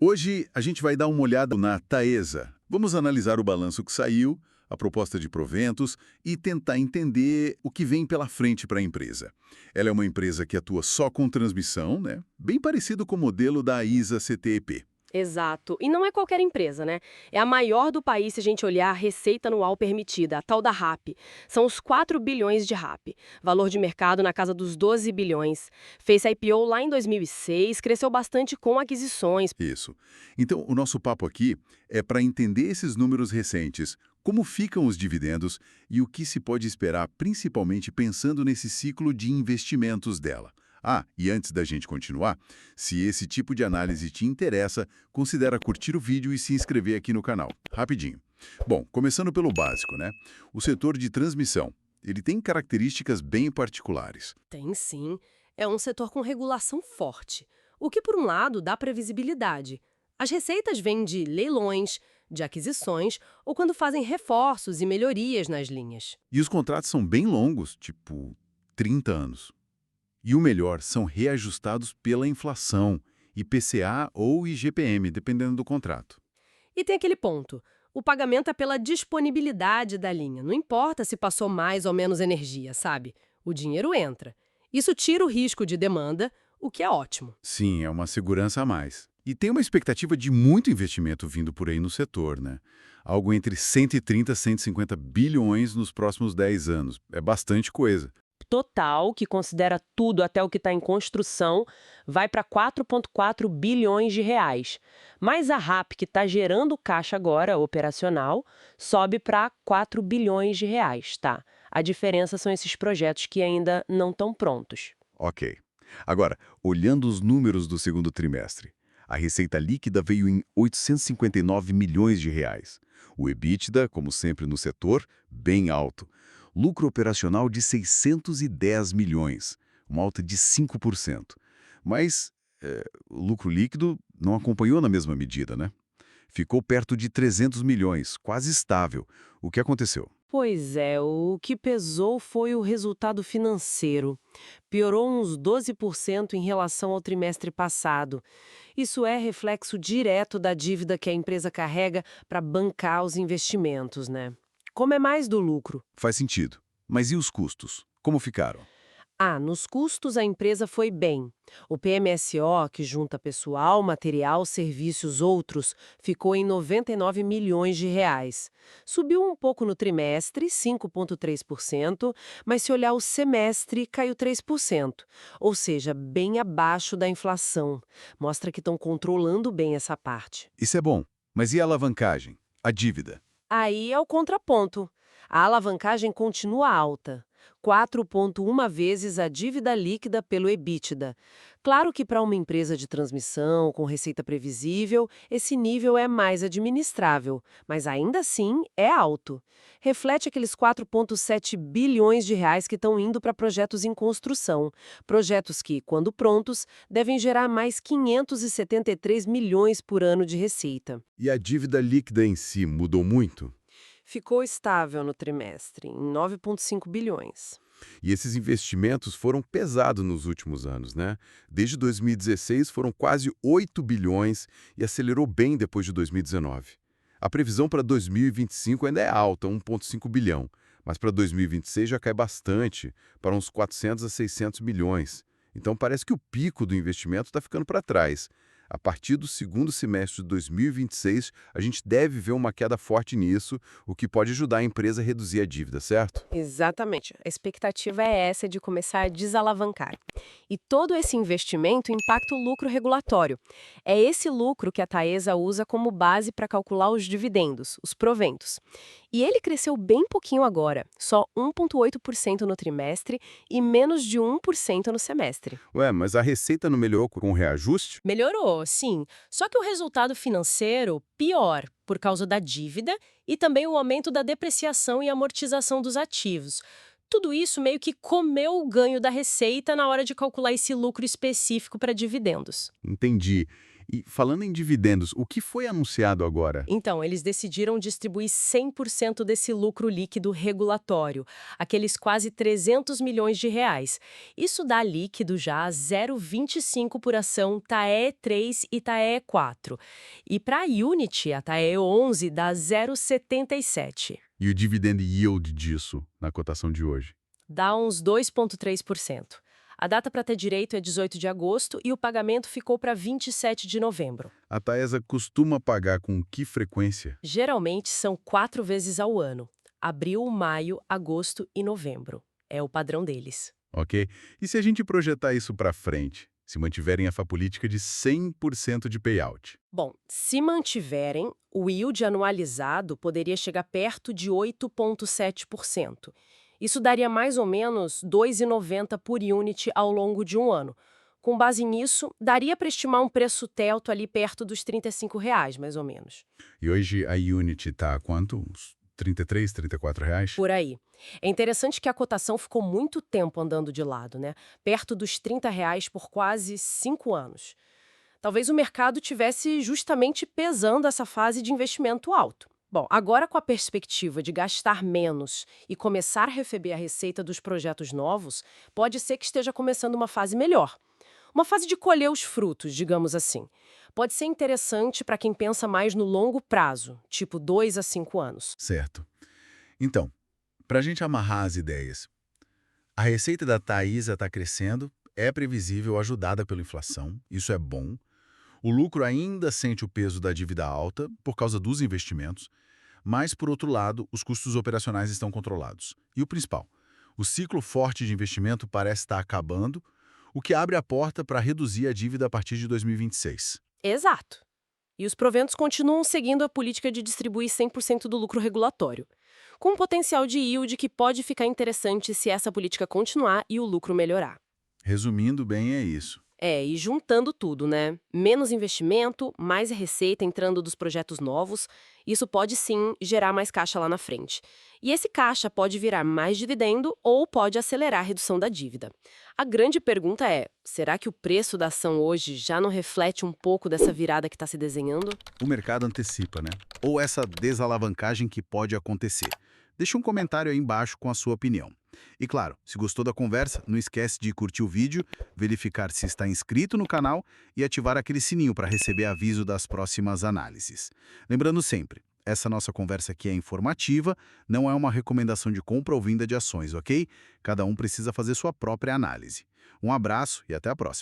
Hoje a gente vai dar uma olhada na Taesa. Vamos analisar o balanço que saiu, a proposta de proventos e tentar entender o que vem pela frente para a empresa. Ela é uma empresa que atua só com transmissão, né? Bem parecido com o modelo da ISA CTEP. Exato. E não é qualquer empresa, né? É a maior do país se a gente olhar a receita anual permitida, a tal da RAP. São os 4 bilhões de RAP. Valor de mercado na casa dos 12 bilhões. Fez IPO lá em 2006, cresceu bastante com aquisições. Isso. Então, o nosso papo aqui é para entender esses números recentes, como ficam os dividendos e o que se pode esperar, principalmente pensando nesse ciclo de investimentos dela. Ah, e antes da gente continuar, se esse tipo de análise te interessa, considera curtir o vídeo e se inscrever aqui no canal. Rapidinho. Bom, começando pelo básico, né? O setor de transmissão, ele tem características bem particulares. Tem sim. É um setor com regulação forte. O que, por um lado, dá previsibilidade. As receitas vêm de leilões, de aquisições ou quando fazem reforços e melhorias nas linhas. E os contratos são bem longos, tipo 30 anos. E o melhor, são reajustados pela inflação, IPCA ou IGPM, dependendo do contrato. E tem aquele ponto. O pagamento é pela disponibilidade da linha. Não importa se passou mais ou menos energia, sabe? O dinheiro entra. Isso tira o risco de demanda, o que é ótimo. Sim, é uma segurança a mais. E tem uma expectativa de muito investimento vindo por aí no setor, né? Algo entre 130 e 150 bilhões nos próximos 10 anos. É bastante coisa. Total, que considera tudo até o que está em construção, vai para 4,4 bilhões de reais. Mas a RAP, que está gerando caixa agora, operacional, sobe para 4 bilhões de reais, tá? A diferença são esses projetos que ainda não estão prontos. Ok. Agora, olhando os números do segundo trimestre, a receita líquida veio em 859 milhões de reais. O EBITDA, como sempre no setor, bem alto. Lucro operacional de 610 milhões, uma alta de 5%. Mas o lucro líquido não acompanhou na mesma medida, né? Ficou perto de 300 milhões, quase estável. O que aconteceu? Pois é, o que pesou foi o resultado financeiro. Piorou uns 12% em relação ao trimestre passado. Isso é reflexo direto da dívida que a empresa carrega para bancar os investimentos, né? Como é mais do lucro? Faz sentido. Mas e os custos? Como ficaram? Nos custos a empresa foi bem. O PMSO, que junta pessoal, material, serviços, outros, ficou em 99 milhões de reais. Subiu um pouco no trimestre, 5,3%, mas se olhar o semestre, caiu 3%, ou seja, bem abaixo da inflação. Mostra que estão controlando bem essa parte. Isso é bom. Mas e a alavancagem? A dívida? Aí é o contraponto. A alavancagem continua alta, 4,1 vezes a dívida líquida pelo EBITDA. Claro que para uma empresa de transmissão, com receita previsível, esse nível é mais administrável, mas ainda assim é alto. Reflete aqueles 4,7 bilhões de reais que estão indo para projetos em construção. Projetos que, quando prontos, devem gerar mais 573 milhões por ano de receita. E a dívida líquida em si mudou muito? Ficou estável no trimestre, em 9,5 bilhões. E esses investimentos foram pesados nos últimos anos, né? Desde 2016 foram quase 8 bilhões e acelerou bem depois de 2019. A previsão para 2025 ainda é alta, 1,5 bilhão, mas para 2026 já cai bastante, para uns 400 a 600 milhões. Então parece que o pico do investimento está ficando para trás. A partir do segundo semestre de 2026, a gente deve ver uma queda forte nisso, o que pode ajudar a empresa a reduzir a dívida, certo? Exatamente. A expectativa é essa de começar a desalavancar. E todo esse investimento impacta o lucro regulatório. É esse lucro que a Taesa usa como base para calcular os dividendos, os proventos. E ele cresceu bem pouquinho agora, só 1,8% no trimestre e menos de 1% no semestre. Ué, mas a receita não melhorou com o reajuste? Melhorou, sim. Só que o resultado financeiro, pior, por causa da dívida e também o aumento da depreciação e amortização dos ativos. Tudo isso meio que comeu o ganho da receita na hora de calcular esse lucro específico para dividendos. Entendi. E falando em dividendos, o que foi anunciado agora? Então, eles decidiram distribuir 100% desse lucro líquido regulatório, aqueles quase 300 milhões de reais. Isso dá líquido já 0,25 por ação TAE 3 e TAE 4. E para a Unity, a TAE 11 dá 0,77. E o dividend yield disso, na cotação de hoje? Dá uns 2,3%. A data para ter direito é 18 de agosto e o pagamento ficou para 27 de novembro. A Taesa costuma pagar com que frequência? Geralmente são 4 vezes ao ano: abril, maio, agosto e novembro. É o padrão deles. Ok? E se a gente projetar isso para frente, se mantiverem essa política de 100% de payout? Bom, se mantiverem, o yield anualizado poderia chegar perto de 8,7%. Isso daria mais ou menos 2,90 por unit ao longo de um ano. Com base nisso, daria para estimar um preço teto ali perto dos R$ 35, mais ou menos. E hoje a Unity está a quanto? Uns 33, 34 reais? Por aí. É interessante que a cotação ficou muito tempo andando de lado, né? Perto dos R$ 30 por quase 5 anos. Talvez o mercado tivesse justamente pesando essa fase de investimento alto. Bom, agora com a perspectiva de gastar menos e começar a receber a receita dos projetos novos, pode ser que esteja começando uma fase melhor. Uma fase de colher os frutos, digamos assim. Pode ser interessante para quem pensa mais no longo prazo, tipo 2 a 5 anos. Certo. Então, para a gente amarrar as ideias, a receita da Taesa está crescendo, é previsível, ajudada pela inflação, isso é bom. O lucro ainda sente o peso da dívida alta por causa dos investimentos, mas, por outro lado, os custos operacionais estão controlados. E o principal, o ciclo forte de investimento parece estar acabando, o que abre a porta para reduzir a dívida a partir de 2026. Exato. E os proventos continuam seguindo a política de distribuir 100% do lucro regulatório, com um potencial de yield que pode ficar interessante se essa política continuar e o lucro melhorar. Resumindo bem, é isso. E juntando tudo, né? Menos investimento, mais receita entrando dos projetos novos, isso pode sim gerar mais caixa lá na frente. E esse caixa pode virar mais dividendo ou pode acelerar a redução da dívida. A grande pergunta é, será que o preço da ação hoje já não reflete um pouco dessa virada que está se desenhando? O mercado antecipa, né? Ou essa desalavancagem que pode acontecer. Deixe um comentário aí embaixo com a sua opinião. E claro, se gostou da conversa, não esquece de curtir o vídeo, verificar se está inscrito no canal e ativar aquele sininho para receber aviso das próximas análises. Lembrando sempre, essa nossa conversa aqui é informativa, não é uma recomendação de compra ou venda de ações, ok? Cada um precisa fazer sua própria análise. Um abraço e até a próxima.